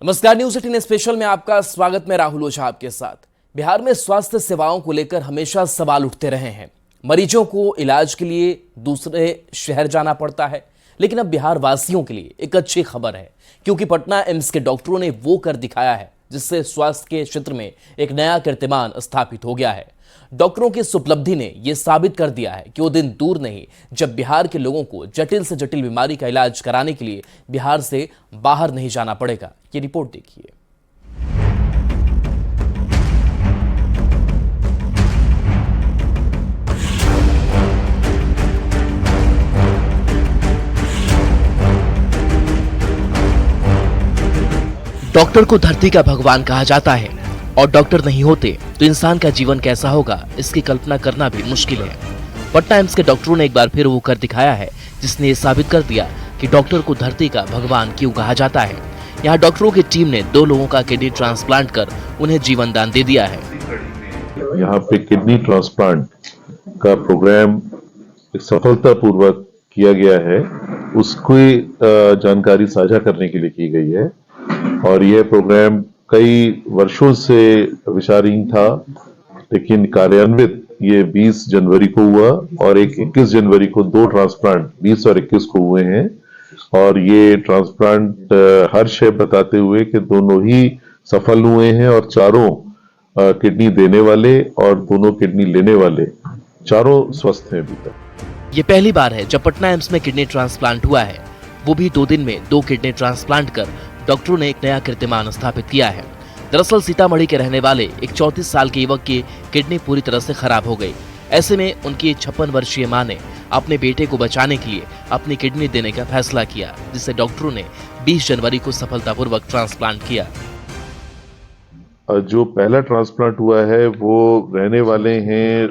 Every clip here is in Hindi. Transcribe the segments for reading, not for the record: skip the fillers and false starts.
नमस्कार, न्यूज 18 स्पेशल में आपका स्वागत। मैं राहुल ओझा आपके साथ। बिहार में स्वास्थ्य सेवाओं को लेकर हमेशा सवाल उठते रहे हैं। मरीजों को इलाज के लिए दूसरे शहर जाना पड़ता है, लेकिन अब बिहार वासियों के लिए एक अच्छी खबर है, क्योंकि पटना एम्स के डॉक्टरों ने वो कर दिखाया है जिससे स्वास्थ्य के क्षेत्र में एक नया कीर्तिमान स्थापित हो गया है। डॉक्टरों की इस उपलब्धि ने यह साबित कर दिया है कि वो दिन दूर नहीं जब बिहार के लोगों को जटिल से जटिल बीमारी का इलाज कराने के लिए बिहार से बाहर नहीं जाना पड़ेगा। ये रिपोर्ट देखिए। डॉक्टर को धरती का भगवान कहा जाता है और डॉक्टर नहीं होते तो इंसान का जीवन कैसा होगा, इसकी कल्पना करना भी मुश्किल है। पटना एम्स के डॉक्टरों ने एक बार फिर वो कर दिखाया है जिसने ये साबित कर दिया कि डॉक्टर को धरती का भगवान क्यों कहा जाता है। यहाँ डॉक्टरों की टीम ने 2 लोगों का किडनी ट्रांसप्लांट कर उन्हें जीवन दान दे दिया है। यहाँ पे किडनी ट्रांसप्लांट का प्रोग्राम सफलतापूर्वक किया गया है, उसकी जानकारी साझा करने के लिए की गई है। और यह प्रोग्राम कई वर्षों से विचाराधीन था, लेकिन कार्यान्वित ये 20 जनवरी को हुआ और 21 जनवरी को 2 ट्रांसप्लांट 20 और 21 को हुए हैं। और ये ट्रांसप्लांट हर्ष है बताते हुए कि दोनों ही सफल हुए हैं और चारों किडनी देने वाले और दोनों किडनी लेने वाले चारों स्वस्थ हैं अभी तक। ये पहली बार है जब पटना एम्स में किडनी ट्रांसप्लांट हुआ है, वो भी 2 दिन में 2 किडनी ट्रांसप्लांट कर डॉक्टरों ने एक नया कीर्तिमान स्थापित किया है। दरअसल सीतामढ़ी के रहने वाले एक 34 साल के युवक की किडनी पूरी तरह से खराब हो गई। ऐसे में उनकी 56 वर्षीय मां ने अपने बेटे को बचाने के लिए अपनी किडनी देने का फैसला किया, जिसे डॉक्टरों ने 20 जनवरी को सफलतापूर्वक ट्रांसप्लांट किया। जो पहला ट्रांसप्लांट हुआ है वो रहने वाले हैं,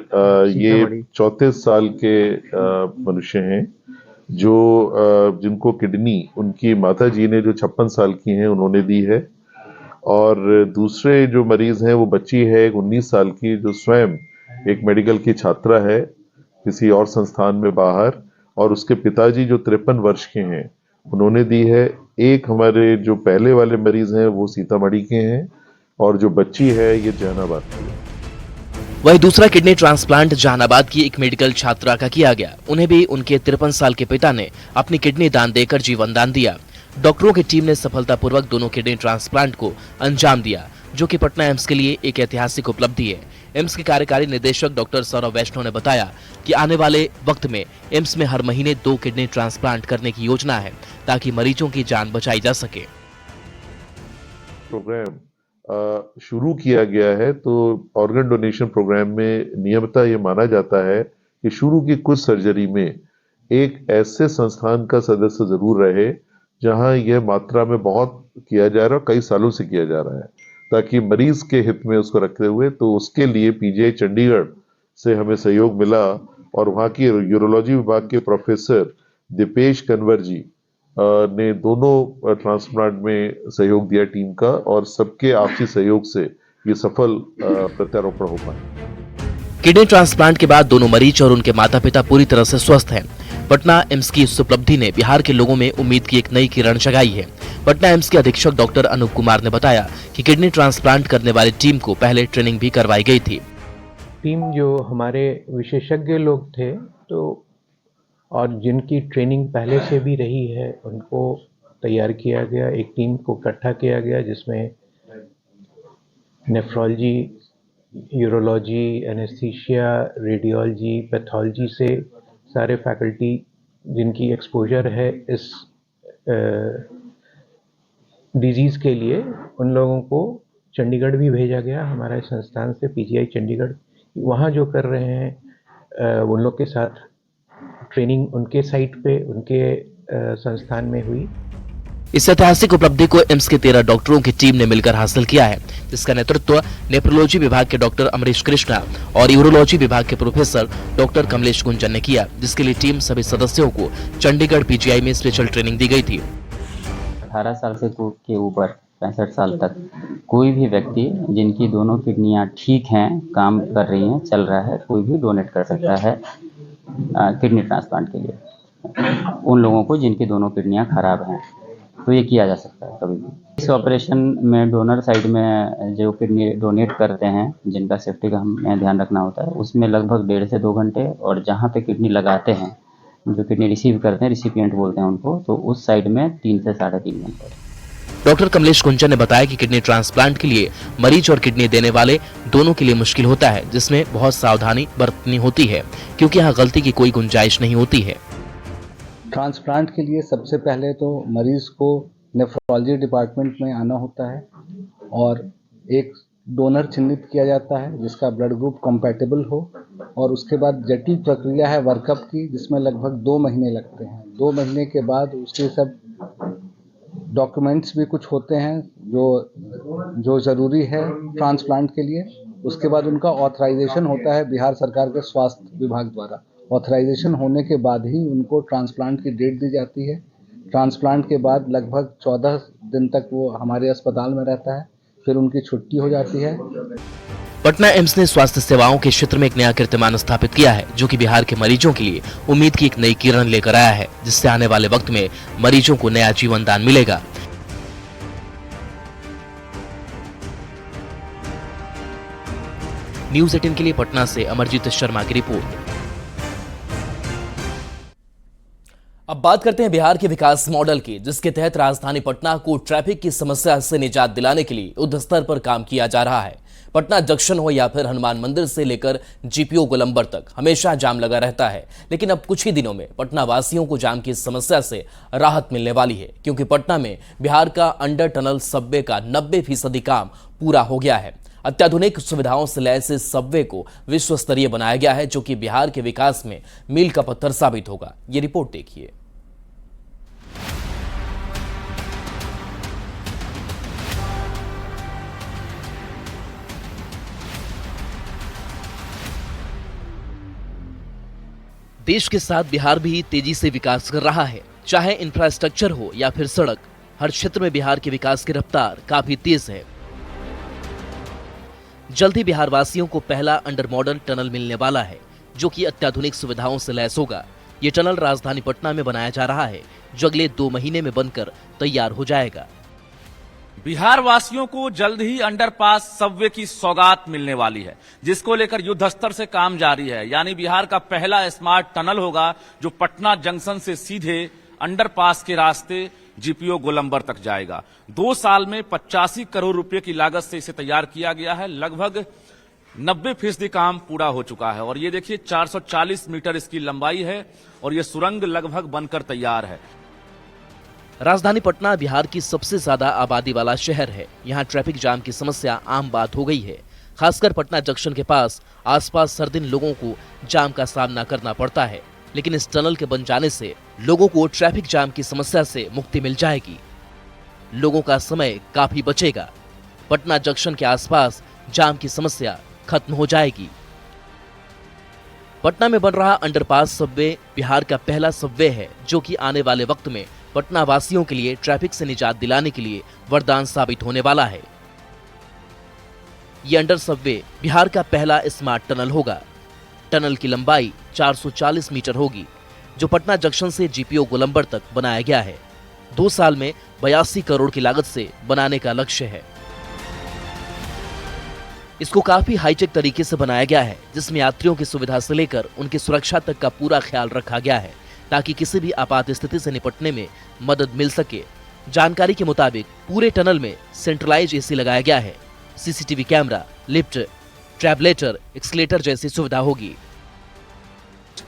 ये 34 साल के मनुष्य हैं जो जिनको किडनी उनकी माता जी ने जो 56 साल की हैं उन्होंने दी है। और दूसरे जो मरीज हैं वो बच्ची है एक 19 साल की जो स्वयं एक मेडिकल की छात्रा है किसी और संस्थान में बाहर, और उसके पिताजी जो 53 वर्ष के हैं उन्होंने दी है। एक हमारे जो पहले वाले मरीज हैं वो सीतामढ़ी के हैं और जो बच्ची है ये जहानाबाद की है। वही दूसरा किडनी ट्रांसप्लांट जहानाबाद की एक मेडिकल छात्रा का किया गया। उन्हें भी उनके 53 साल के पिता ने अपनी किडनी दान देकर जीवन दान दिया। डॉक्टरों की टीम ने सफलतापूर्वक दोनों किडनी ट्रांसप्लांट को अंजाम दिया, जो कि पटना एम्स के लिए एक ऐतिहासिक उपलब्धि है। एम्स के कार्यकारी निदेशक डॉक्टर सौरभ वैष्णव ने बताया कि आने वाले वक्त में एम्स में हर महीने 2 किडनी ट्रांसप्लांट करने की योजना है, ताकि मरीजों की जान बचाई जा सके। प्रोग्राम शुरू किया गया है तो ऑर्गन डोनेशन प्रोग्राम में नियमतः ये माना जाता है कि शुरू की कुछ सर्जरी में एक ऐसे संस्थान का सदस्य जरूर रहे जहां यह मात्रा में बहुत किया जा रहा है, कई सालों से किया जा रहा है, ताकि मरीज के हित में उसको रखते हुए। तो उसके लिए पीजीआई चंडीगढ़ से हमें सहयोग मिला और वहाँ की यूरोलॉजी विभाग के प्रोफेसर दीपेश कन्वर जी ने दोनों ट्रांसप्लांट में सहयोग दिया टीम का, और सबके आपसी सहयोग से ये सफल प्रत्यारोपण हो पाया। किडनी ट्रांसप्लांट के बाद दोनों मरीज और उनके माता पिता पूरी तरह से स्वस्थ हैं। पटना एम्स की इस उपलब्धि ने बिहार के लोगों में उम्मीद की एक नई किरण जगाई है। पटना एम्स के अधीक्षक डॉक्टर अनूप कुमार ने बताया कि किडनी ट्रांसप्लांट करने वाली टीम को पहले ट्रेनिंग भी करवाई गई थी। टीम जो हमारे विशेषज्ञ लोग थे तो और जिनकी ट्रेनिंग पहले से भी रही है उनको तैयार किया गया, एक टीम को इकट्ठा किया गया जिसमें nephrology, urology, anaesthesia, radiology, pathology से सारे फैकल्टी जिनकी एक्सपोजर है इस डिजीज़ के लिए, उन लोगों को चंडीगढ़ भी भेजा गया हमारे संस्थान से, पीजीआई चंडीगढ़। वहाँ जो कर रहे हैं उन लोग के साथ ट्रेनिंग उनके साइट पे उनके संस्थान में हुई। इस ऐतिहासिक उपलब्धि को एम्स के 13 डॉक्टरों की टीम ने मिलकर हासिल किया है, जिसका नेतृत्व नेफ्रोलॉजी विभाग के डॉक्टर अमरीश कृष्णा और यूरोलॉजी विभाग के प्रोफेसर डॉक्टर कमलेश गुंजन ने किया, जिसके लिए टीम सभी सदस्यों को चंडीगढ़ पीजीआई में स्पेशल ट्रेनिंग दी गई थी। 18 साल से के ऊपर 65 साल तक कोई भी व्यक्ति जिनकी दोनों किडनियां ठीक हैं, काम कर रही हैं, चल रहा है, कोई भी डोनेट कर सकता है किडनी ट्रांसप्लांट के लिए। उन लोगों को जिनकी दोनों किडनियां खराब हैं तो ये किया जा सकता है कभी भी। इस ऑपरेशन में डोनर साइड में जो किडनी डोनेट करते हैं, जिनका सेफ्टी का हमें ध्यान रखना होता है, उसमें लगभग 1.5 से 2 घंटे, और जहाँ पे किडनी लगाते हैं, जो किडनी रिसीव करते हैं, रिसिपिएंट बोलते हैं उनको, तो उस साइड में 3 से 3.5 घंटे। डॉक्टर कमलेश कुंचन ने बताया कि किडनी ट्रांसप्लांट के लिए मरीज और किडनी देने वाले दोनों के लिए मुश्किल होता है, जिसमें बहुत सावधानी बरतनी होती है, क्योंकि यहाँ गलती की कोई गुंजाइश नहीं होती है। ट्रांसप्लांट के लिए सबसे पहले तो मरीज को नेफ्रोलॉजी डिपार्टमेंट में आना होता है और एक डोनर चिन्हित किया जाता है जिसका ब्लड ग्रुप कंपैटिबल हो, और उसके बाद जटिल प्रक्रिया है वर्कअप की, जिसमें लगभग 2 महीने लगते हैं। 2 महीने के बाद उसके सब डॉक्यूमेंट्स भी कुछ होते हैं जो ज़रूरी है ट्रांसप्लांट के लिए। उसके बाद उनका ऑथराइजेशन होता है बिहार सरकार के स्वास्थ्य विभाग द्वारा। ऑथराइजेशन होने के बाद ही उनको ट्रांसप्लांट की डेट दी जाती है। ट्रांसप्लांट के बाद लगभग 14 दिन तक वो हमारे अस्पताल में रहता है, फिर उनकी छुट्टी हो जाती है। पटना एम्स ने स्वास्थ्य सेवाओं के क्षेत्र में एक नया कीर्तिमान स्थापित किया है, जो कि बिहार के मरीजों के लिए उम्मीद की एक नई किरण लेकर आया है, जिससे आने वाले वक्त में मरीजों को नया जीवन दान मिलेगा। न्यूज़ 18 के लिए पटना से अमरजीत शर्मा की रिपोर्ट। अब बात करते हैं बिहार के विकास मॉडल की, जिसके तहत राजधानी पटना को ट्रैफिक की समस्या से निजात दिलाने के लिए युद्ध स्तर पर काम किया जा रहा है। पटना जंक्शन हो या फिर हनुमान मंदिर से लेकर जीपीओ गोलंबर तक हमेशा जाम लगा रहता है, लेकिन अब कुछ ही दिनों में पटना वासियों को जाम की समस्या से राहत मिलने वाली है, क्योंकि पटना में बिहार का अंडर टनल सबवे का 90% काम पूरा हो गया है। अत्याधुनिक सुविधाओं से लैस इस सबवे को विश्व स्तरीय बनाया गया है, जो कि बिहार के विकास में मील का पत्थर साबित होगा। ये रिपोर्ट देखिए। देश के साथ बिहार भी तेजी से विकास कर रहा है, चाहे इंफ्रास्ट्रक्चर हो या फिर सड़क। हर क्षेत्र में बिहार के विकास की रफ्तार काफी तेज है। जल्द ही बिहार वासियों को पहला अंडर मॉडर्न टनल मिलने वाला है, जो कि अत्याधुनिक सुविधाओं से लैस होगा। ये टनल राजधानी पटना में बनाया जा रहा है, जो अगले 2 महीने में बनकर तैयार हो जाएगा। बिहार वासियों को जल्द ही अंडरपास सबवे की सौगात मिलने वाली है, जिसको लेकर युद्ध स्तर से काम जारी है। यानी बिहार का पहला स्मार्ट टनल होगा, जो पटना जंक्शन से सीधे अंडरपास के रास्ते जीपीओ गोलंबर तक जाएगा। 2 साल में 85 करोड़ रुपए की लागत से इसे तैयार किया गया है। लगभग 90% काम पूरा हो चुका है, और ये देखिए 440 मीटर इसकी लंबाई है, और ये सुरंग लगभग बनकर तैयार है। राजधानी पटना बिहार की सबसे ज्यादा आबादी वाला शहर है। यहाँ ट्रैफिक जाम की समस्या आम बात हो गई है। खासकर पटना जंक्शन के पास आसपास हर दिन लोगों को जाम का सामना करना पड़ता है, लेकिन इस टनल के बन जाने से लोगों को ट्रैफिक जाम की समस्या से मुक्ति मिल जाएगी। लोगों का समय काफी बचेगा। पटना जंक्शन के आसपास जाम की समस्या खत्म हो जाएगी। पटना में बन रहा अंडरपास सबवे बिहार का पहला सबवे है, जो कि आने वाले वक्त में पटना वासियों के लिए ट्रैफिक से निजात दिलाने के लिए वरदान साबित होने वाला है। यह अंडर सबवे बिहार का पहला स्मार्ट टनल होगा। टनल की लंबाई 440 मीटर होगी, जो पटना जंक्शन से जीपीओ गोलंबर तक बनाया गया है। 2 साल में 82 करोड़ की लागत से बनाने का लक्ष्य है। इसको काफी हाईटेक तरीके से बनाया गया है, जिसमें यात्रियों की सुविधा से लेकर उनकी सुरक्षा तक का पूरा ख्याल रखा गया है, ताकि किसी भी आपात स्थिति से निपटने में मदद मिल सके। जानकारी के मुताबिक पूरे टनल में सेंट्रलाइज एसी लगाया गया है। सीसीटीवी कैमरा, लिफ्ट, ट्रैबलेटर, एक्सीलेटर जैसी सुविधा होगी।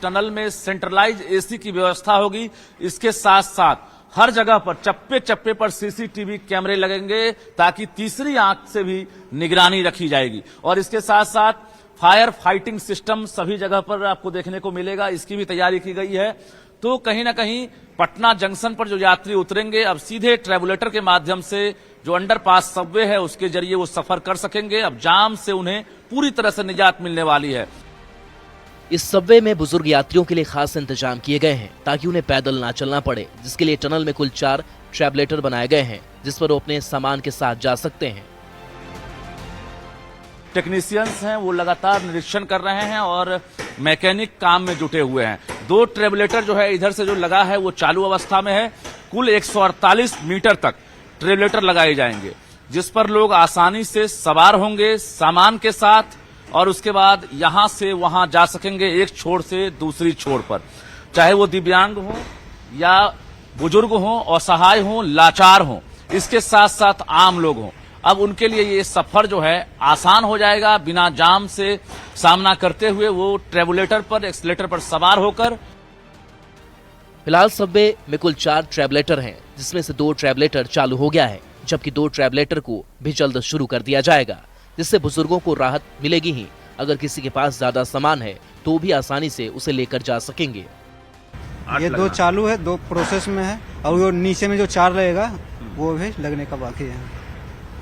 टनल में सेंट्रलाइज एसी की व्यवस्था होगी। इसके साथ साथ हर जगह पर चप्पे चप्पे पर सीसीटीवी कैमरे लगेंगे, ताकि तीसरी आंख से भी निगरानी रखी जाएगी। और इसके साथ साथ फायर फाइटिंग सिस्टम सभी जगह पर आपको देखने को मिलेगा। इसकी भी तैयारी की गई है। तो कहीं ना कहीं पटना जंक्शन पर जो यात्री उतरेंगे, अब सीधे ट्रैवलेटर के माध्यम से जो अंडरपास सबवे है उसके जरिए वो सफर कर सकेंगे। अब जाम से उन्हें पूरी तरह से निजात मिलने वाली है। इस सबवे में बुजुर्ग यात्रियों के लिए खास इंतजाम किए गए हैं, ताकि उन्हें पैदल ना चलना पड़े, जिसके लिए टनल में कुल 4 ट्रैबलेटर बनाए गए हैं, जिस पर वो अपने सामान के साथ जा सकते हैं। टेक्नीशियंस हैं वो लगातार निरीक्षण कर रहे हैं और मैकेनिक काम में जुटे हुए हैं। 2 ट्रेवलेटर जो है इधर से जो लगा है वो चालू अवस्था में है। कुल 148 मीटर तक ट्रेवलेटर लगाए जाएंगे, जिस पर लोग आसानी से सवार होंगे सामान के साथ और उसके बाद यहां से वहां जा सकेंगे, एक छोर से दूसरी छोर पर, चाहे वो दिव्यांग हो या बुजुर्ग हो, असहाय हो, लाचार हो, इसके साथ साथ आम लोग हों। अब उनके लिए ये सफर जो है आसान हो जाएगा। बिना जाम से सामना करते हुए वो ट्रेवलेटर पर, एक्सीलेटर पर सवार होकर। फिलहाल सबवे में कुल 4 ट्रेवलेटर हैं, जिसमें से 2 ट्रेवलेटर चालू हो गया है, जबकि 2 ट्रेवलेटर को भी जल्द शुरू कर दिया जाएगा, जिससे बुजुर्गों को राहत मिलेगी ही। अगर किसी के पास ज्यादा सामान है तो भी आसानी से उसे लेकर जा सकेंगे। ये 2 चालू है, 2 प्रोसेस में है और वो नीचे में जो 4 रहेगा वो भी लगने का बाकी है।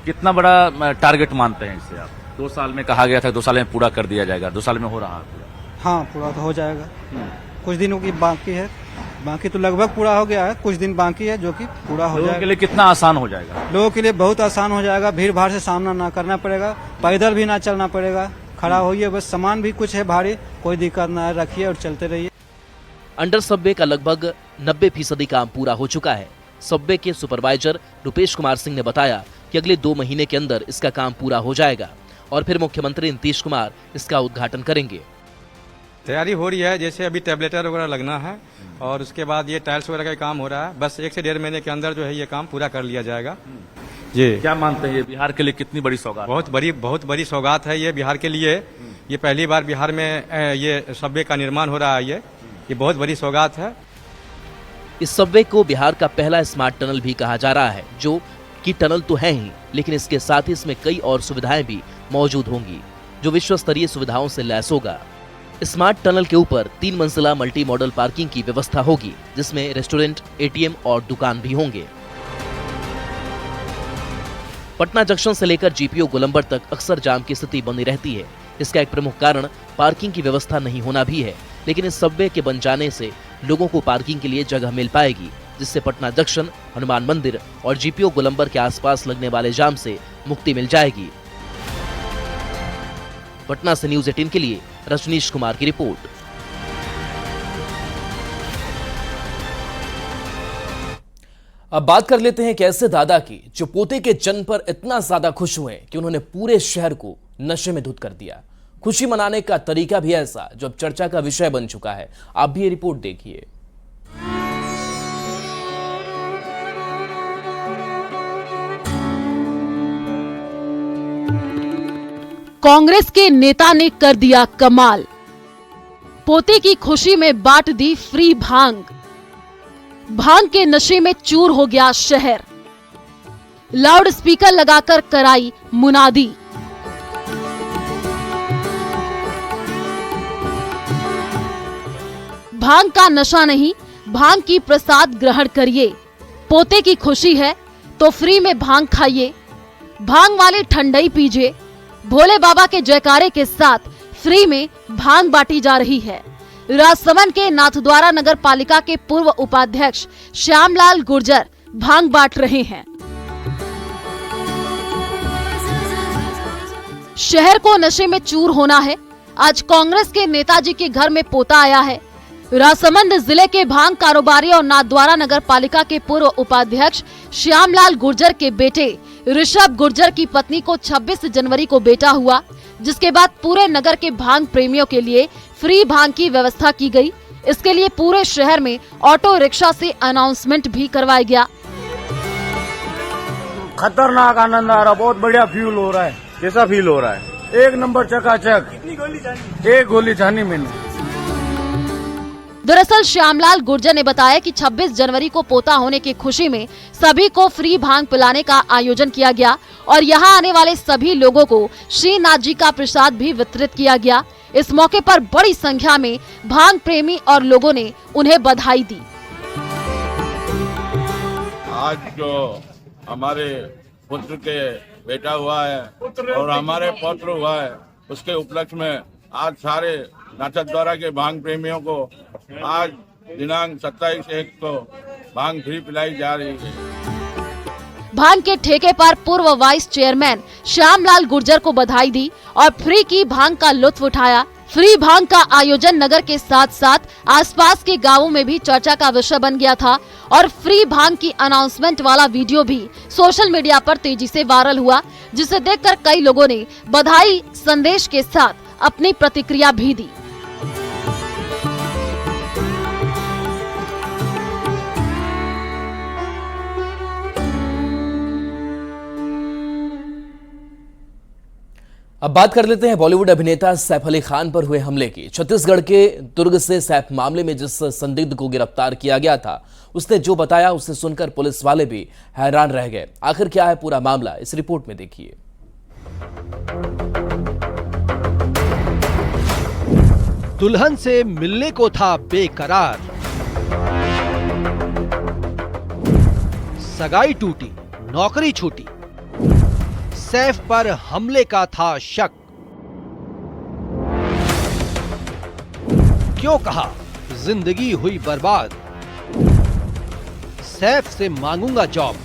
कितना बड़ा टारगेट मानते हैं इससे आप? 2 साल में कहा गया था 2 साल में पूरा कर दिया जाएगा, 2 साल में हो रहा है पूरा? हाँ, पूरा तो हो जाएगा। कुछ दिनों की बाकी है, बाकी तो लगभग पूरा हो गया है, कुछ दिन बाकी है जो कि पूरा हो जाएगा। लोगों के लिए कितना आसान हो जाएगा? लोगों के लिए बहुत आसान हो जाएगा। भीड़ भाड़ से सामना ना करना पड़ेगा, पैदल भी ना चलना पड़ेगा, खड़ा होइए बस। सामान भी कुछ है भारी, कोई दिक्कत ना है, रखिए और चलते रहिए। अंडर सबवे का लगभग 90% काम पूरा हो चुका है। सबवे के सुपरवाइजर रुपेश कुमार सिंह ने बताया कि अगले 2 महीने के अंदर इसका काम पूरा हो जाएगा और फिर मुख्यमंत्री नीतीश कुमार इसका उद्घाटन करेंगे। तैयारी हो रही है, जैसे अभी टैबलेटर वगैरह लगना है और उसके बाद ये टाइल्स वगैरह का काम हो रहा है। बस 1 से 1.5 महीने के अंदर जो है ये काम पूरा कर लिया जाएगा। जी, क्या मानते हैं ये बिहार के लिए कितनी बड़ी सौगात? बहुत बड़ी सौगात है ये बिहार के लिए। ये पहली बार बिहार में ये सबवे का निर्माण हो रहा है। ये बहुत बड़ी सौगात है। इस सबवे को बिहार का पहला स्मार्ट टनल भी कहा जा रहा है, जो कि टनल तो है ही, लेकिन इसके साथ ही इसमें कई और सुविधाएं भी मौजूद होंगी, जो विश्व स्तरीय सुविधाओं से लैस होगा। स्मार्ट टनल के ऊपर 3 मंजिला मल्टी मॉडल पार्किंग की व्यवस्था होगी, जिसमें रेस्टोरेंट, ATM और दुकान भी होंगे। पटना जंक्शन से लेकर GPO गोलंबर तक अक्सर जाम की स्थिति बनी रहती है। इसका एक प्रमुख कारण पार्किंग की व्यवस्था नहीं होना भी है, लेकिन इस सबवे के बन जाने से लोगों को पार्किंग के लिए जगह मिल पाएगी, जिससे पटना जंक्शन, हनुमान मंदिर और GPO गोलंबर के आसपास लगने वाले जाम से मुक्ति मिल जाएगी। पटना से न्यूज़ 18 के लिए रजनीश कुमार की रिपोर्ट। अब बात कर लेते हैं एक ऐसे दादा की जो पोते के जन्म पर इतना ज्यादा खुश हुए कि उन्होंने पूरे शहर को नशे में धुत कर दिया। खुशी मनाने का तरीका भी ऐसा जो अब चर्चा का विषय बन चुका है। आप भी ये रिपोर्ट देखिए। कांग्रेस के नेता ने कर दिया कमाल। पोते की खुशी में बांट दी फ्री भांग। भांग के नशे में चूर हो गया शहर। लाउड स्पीकर लगाकर कराई मुनादी। भांग का नशा नहीं, भांग की प्रसाद ग्रहण करिए। पोते की खुशी है तो फ्री में भांग खाइए। भांग वाली ठंडई पीजिए। भोले बाबा के जयकारे के साथ फ्री में भांग बांटी जा रही है। राजसमंद के नाथद्वारा नगर पालिका के पूर्व उपाध्यक्ष श्यामलाल गुर्जर भांग बांट रहे हैं। शहर को नशे में चूर होना है। आज कांग्रेस के नेताजी के घर में पोता आया है। राजसमंद जिले के भांग कारोबारी और नाथद्वारा नगर पालिका के पूर्व उपाध्यक्ष श्यामलाल गुर्जर के बेटे ऋषभ गुर्जर की पत्नी को 26 जनवरी को बेटा हुआ, जिसके बाद पूरे नगर के भांग प्रेमियों के लिए फ्री भांग की व्यवस्था की गई। इसके लिए पूरे शहर में ऑटो रिक्शा से अनाउंसमेंट भी करवाया गया। खतरनाक आनंद आ रहा, बहुत बढ़िया फील हो रहा है। कैसा फील हो रहा है? 1 नंबर चकाचक। कितनी गोली छानी? 1 गोली छानी मैंने। दरअसल श्यामलाल गुर्जर ने बताया कि 26 जनवरी को पोता होने की खुशी में सभी को फ्री भांग पिलाने का आयोजन किया गया और यहां आने वाले सभी लोगों को श्रीनाथ जी का प्रसाद भी वितरित किया गया। इस मौके पर बड़ी संख्या में भांग प्रेमी और लोगों ने उन्हें बधाई दी। आज जो हमारे पुत्र के बेटा हुआ है और हमारे पौत्र हुआ है, उसके उपलक्ष्य में आज सारे नाथद्वारा के भांग प्रेमियों को आज दिनांक 27/1 को भांग फ्री पिलाई जा रही है। भांग के ठेके पर पूर्व वाइस चेयरमैन श्यामलाल गुर्जर को बधाई दी और फ्री की भांग का लुत्फ उठाया। फ्री भांग का आयोजन नगर के साथ साथ आसपास के गांवों में भी चर्चा का विषय बन गया था और फ्री भांग की अनाउंसमेंट वाला वीडियो भी सोशल मीडिया पर तेजी से वायरल हुआ, जिसे देखकर कई लोगों ने बधाई संदेश के साथ अपनी प्रतिक्रिया भी दी। अब बात कर लेते हैं बॉलीवुड अभिनेता सैफ अली खान पर हुए हमले की। छत्तीसगढ़ के दुर्ग से सैफ मामले में जिस संदिग्ध को गिरफ्तार किया गया था, उसने जो बताया उसे सुनकर पुलिस वाले भी हैरान रह गए। आखिर क्या है पूरा मामला, इस रिपोर्ट में देखिए। दुल्हन से मिलने को था बेकरार, सगाई टूटी, नौकरी छूटी, सैफ पर हमले का था शक। क्यों कहा जिंदगी हुई बर्बाद, सैफ से मांगूंगा जॉब।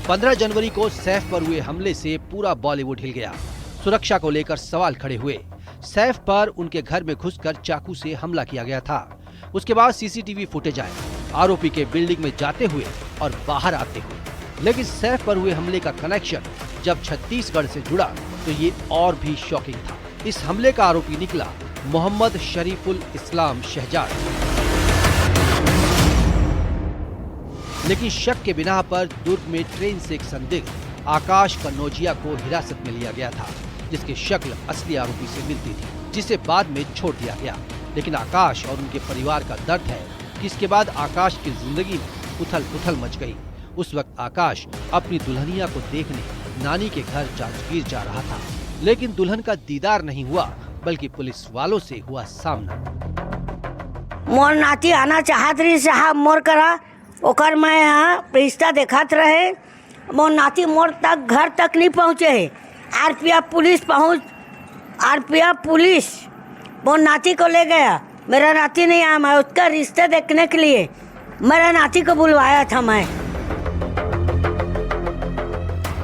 पंद्रह जनवरी को सैफ पर हुए हमले से पूरा बॉलीवुड हिल गया। सुरक्षा को लेकर सवाल खड़े हुए। सैफ पर उनके घर में घुसकर चाकू से हमला किया गया था। उसके बाद सीसीटीवी फुटेज आए, आरोपी के बिल्डिंग में जाते हुए और बाहर आते हुए। लेकिन सैफ पर हुए हमले का कनेक्शन जब छत्तीसगढ़ से जुड़ा तो ये और भी शॉकिंग था। इस हमले का आरोपी निकला मोहम्मद शरीफुल इस्लाम शहजाद। लेकिन शक के बिना पर दुर्ग में ट्रेन से एक संदिग्ध आकाश कन्नौजिया को हिरासत में लिया गया था, जिसकी शक्ल असली आरोपी से मिलती थी, जिसे बाद में छोड़ दिया गया। लेकिन आकाश और उनके परिवार का दर्द है कि इसके बाद आकाश की जिंदगी में उथल पुथल मच गई। उस वक्त आकाश अपनी दुल्हनिया को देखने नानी के घर जांजगीर जा रहा था, लेकिन दुल्हन का दीदार नहीं हुआ, बल्कि पुलिस वालों से हुआ सामना। मोर नाती आना चाहत रही साहब, मोर करा ओकर मैं यहाँ रिश्ता देखत रहे। मोर नाती मोर तक घर तक नहीं पहुँचे है। आरपीएफ पुलिस मोर नाती को ले गया। मेरा नाती नहीं आया, मैं उसका रिश्ता देखने के लिए मेरा नाती को बुलवाया था मैं।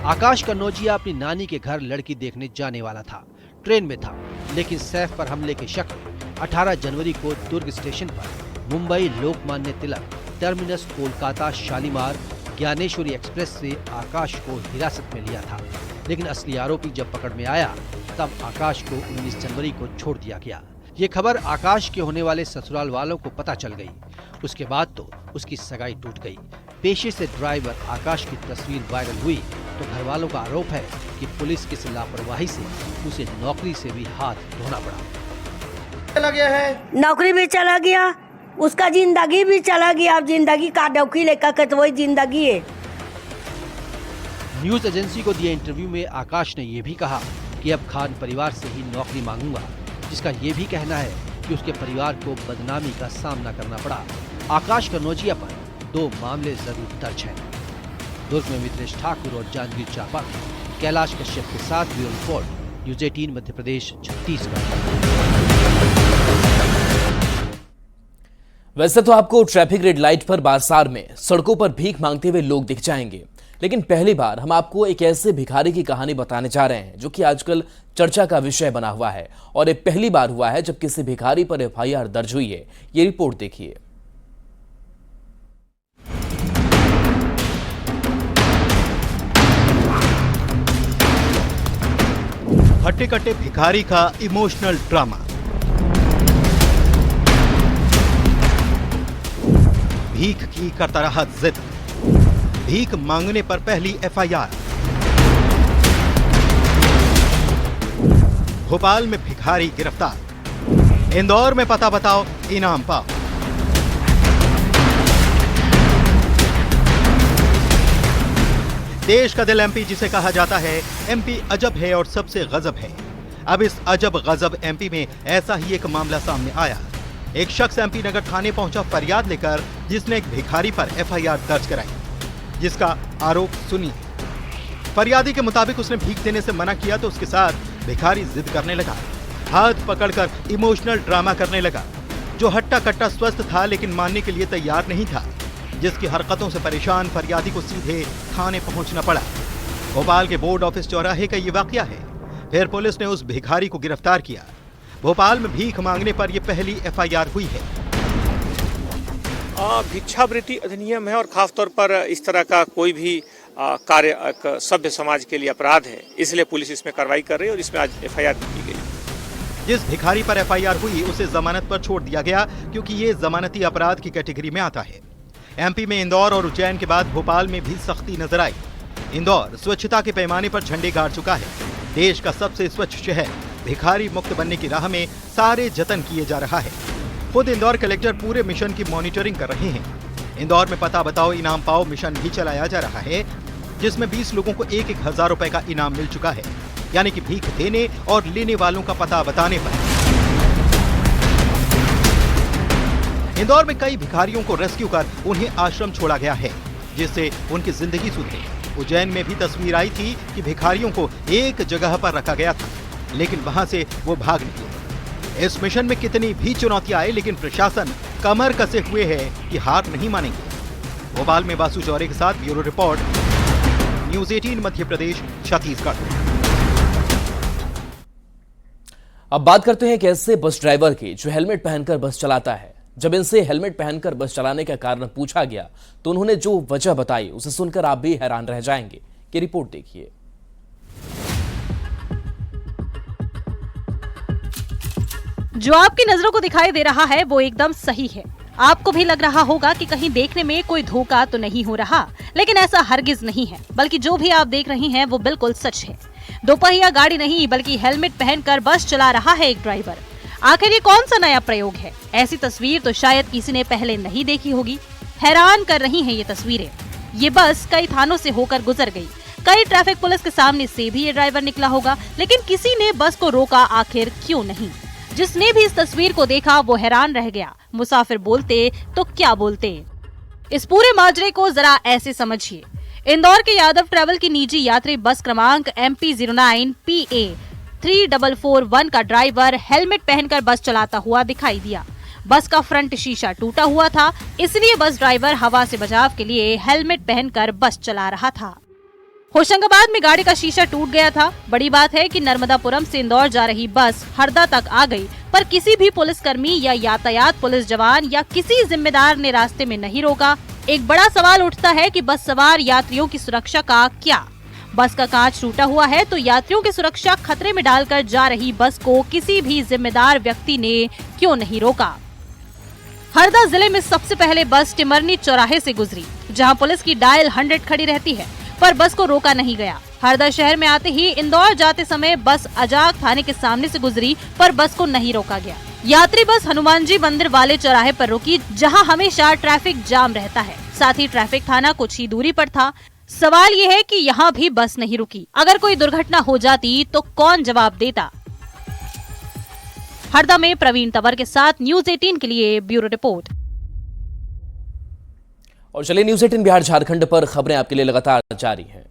आकाश कन्नौजिया अपनी नानी के घर लड़की देखने जाने वाला था। ट्रेन में था, लेकिन सैफ पर हमले के शक में 18 जनवरी को दुर्ग स्टेशन पर मुंबई लोकमान्य तिलक टर्मिनस कोलकाता शालीमार ज्ञानेश्वरी एक्सप्रेस से आकाश को हिरासत में लिया था। लेकिन असली आरोपी जब पकड़ में आया तब आकाश को 19 जनवरी को छोड़ दिया गया। ये खबर आकाश के होने वाले ससुराल वालों को पता चल गई। उसके बाद तो उसकी सगाई टूट गई। पेशे से ड्राइवर आकाश की तस्वीर वायरल हुई तो घर वालों का आरोप है कि पुलिस की लापरवाही से उसे नौकरी से भी हाथ धोना पड़ा। चला गया है, नौकरी भी चला गया, उसका जिंदगी भी चला गया। अब जिंदगी का डौकी लेकर के तो वही जिंदगी है। न्यूज एजेंसी को दिए इंटरव्यू में आकाश ने यह भी कहा कि अब खान परिवार से ही नौकरी मांगूंगा, जिसका ये भी कहना है कि उसके परिवार को बदनामी का सामना करना पड़ा। आकाश कन्नौजिया पर 2 मामले जरूर दर्ज हैं। दुर्ग में मित्रेश ठाकुर और जांजगीर चांपा में कैलाश कश्यप के साथ bureau report, news 18 Madhya Pradesh Chhattisgarh. वैसे तो आपको ट्रैफिक रेड लाइट पर बाजार में सड़कों पर भीख मांगते हुए लोग दिख जाएंगे, लेकिन पहली बार हम आपको एक ऐसे भिखारी की कहानी बताने जा रहे हैं जो कि आजकल चर्चा का विषय बना हुआ है। और ये पहली बार हुआ है जब किसी भिखारी पर एफआईआर दर्ज हुई है। ये रिपोर्ट देखिए। हट्टे कट्टे भिखारी का इमोशनल ड्रामा। भीख की करता रहा जिद, भीख मांगने पर पहली एफआईआर। भोपाल में भिखारी गिरफ्तार, इंदौर में पता बताओ इनाम पाओ। देश का दिल एमपी जिसे कहा जाता है, एमपी अजब है और सबसे गजब है। अब इस अजब गजब एमपी में ऐसा ही एक मामला सामने आया। एक शख्स एमपी नगर थाने पहुंचा फरियाद लेकर, जिसने एक भिखारी पर एफआईआर दर्ज कराई, जिसका आरोप सुनिए। फरियादी के मुताबिक उसने भीख देने से मना किया तो उसके साथ भिखारी जिद करने लगा, हाथ पकड़कर इमोशनल ड्रामा करने लगा। जो हट्टा कट्टा स्वस्थ था लेकिन मानने के लिए तैयार नहीं था, जिसकी हरकतों से परेशान फरियादी को सीधे थाने पहुंचना पड़ा। भोपाल के बोर्ड ऑफिस चौराहे का ये वाकया है। फिर पुलिस ने उस भिखारी को गिरफ्तार किया। भोपाल में भीख मांगने पर यह पहली एफआईआर हुई है। भिक्षावृत्ति अधिनियम है और खासतौर पर इस तरह का कोई भी कार्य एक सभ्य समाज के लिए अपराध है, इसलिए पुलिस इसमें कार्रवाई कर रही है और इसमें आज एफआईआर की गई। जिस भिखारी पर एफआईआर हुई उसे जमानत पर छोड़ दिया गया क्योंकि ये जमानती अपराध की कैटेगरी में आता है। एमपी में इंदौर और उज्जैन के बाद भोपाल में भी सख्ती नजर आई। इंदौर स्वच्छता के पैमाने पर झंडे गाड़ चुका है। देश का सबसे स्वच्छ शहर भिखारी मुक्त बनने की राह में सारे जतन किए जा रहा है। खुद इंदौर कलेक्टर पूरे मिशन की मॉनिटरिंग कर रहे हैं। इंदौर में पता बताओ इनाम पाओ मिशन भी चलाया जा रहा है, जिसमें 20 लोगों को 1,000 रुपए का इनाम मिल चुका है, यानी कि भीख देने और लेने वालों का पता बताने पर। इंदौर में कई भिखारियों को रेस्क्यू कर उन्हें आश्रम छोड़ा गया है, जिससे उनकी जिंदगी सुधरे। उज्जैन में भी तस्वीर आई थी कि भिखारियों को एक जगह पर रखा गया था, लेकिन वहां से वो भाग निकले। इस मिशन में कितनी भी चुनौतियां आए, लेकिन प्रशासन कमर कसे हुए है कि हार नहीं मानेंगे। भोपाल में बासु चौरे के साथ bureau report, news 18 Madhya Pradesh, Chhattisgarh. अब बात करते हैं एक ऐसे बस ड्राइवर की जो हेलमेट पहनकर बस चलाता है। जब इनसे हेलमेट पहनकर बस चलाने का कारण पूछा गया तो उन्होंने जो वजह बताई उसे सुनकर आप भी हैरान रह जाएंगे। कि रिपोर्ट देखिए। जो आपकी नजरों को दिखाई दे रहा है वो एकदम सही है। आपको भी लग रहा होगा कि कहीं देखने में कोई धोखा तो नहीं हो रहा, लेकिन ऐसा हरगिज नहीं है, बल्कि जो भी आप देख रहे हैं वो बिल्कुल सच है। दोपहिया गाड़ी नहीं बल्कि हेलमेट पहनकर बस चला रहा है एक ड्राइवर। आखिर ये कौन सा नया प्रयोग है? ऐसी तस्वीर तो शायद किसी ने पहले नहीं देखी होगी। हैरान कर रही हैं ये तस्वीरें। ये बस कई थानों से होकर गुजर गई। कई ट्रैफिक पुलिस के सामने से भी ये ड्राइवर निकला होगा, लेकिन किसी ने बस को रोका आखिर क्यों नहीं? जिसने भी इस तस्वीर को देखा वो हैरान रह गया। मुसाफिर बोलते तो क्या बोलते। इस पूरे माजरे को जरा ऐसे समझिए। इंदौर के यादव ट्रैवल की निजी यात्री बस क्रमांक MP 09 PA 3441 का ड्राइवर हेलमेट पहनकर बस चलाता हुआ दिखाई दिया। बस का फ्रंट शीशा टूटा हुआ था, इसलिए बस ड्राइवर हवा से बचाव के लिए हेलमेट पहनकर बस चला रहा था। होशंगाबाद में गाड़ी का शीशा टूट गया था। बड़ी बात है कि नर्मदापुरम से इंदौर जा रही बस हरदा तक आ गई, पर किसी भी पुलिसकर्मी या यातायात पुलिस जवान या किसी जिम्मेदार ने रास्ते में नहीं रोका। एक बड़ा सवाल उठता है कि बस सवार यात्रियों की सुरक्षा का क्या? बस का कांच टूटा हुआ है तो यात्रियों की सुरक्षा खतरे में डालकर जा रही बस को किसी भी जिम्मेदार व्यक्ति ने क्यों नहीं रोका? हरदा जिले में सबसे पहले बस टिमरनी चौराहे से गुजरी, जहां पुलिस की डायल 100 खड़ी रहती है, पर बस को रोका नहीं गया। हरदा शहर में आते ही इंदौर जाते समय बस अजाक थाने के सामने से गुजरी, पर बस को नहीं रोका गया। यात्री बस हनुमान जी मंदिर वाले चौराहे पर रुकी, जहां हमेशा ट्रैफिक जाम रहता है। साथ ही ट्रैफिक थाना कुछ ही दूरी पर था। सवाल ये है कि यहाँ भी बस नहीं रुकी। अगर कोई दुर्घटना हो जाती तो कौन जवाब देता? हरदा में प्रवीण तंवर के साथ न्यूज 18 के लिए ब्यूरो रिपोर्ट। और चलिए न्यूज 18 बिहार झारखंड पर खबरें आपके लिए लगातार जारी हैं।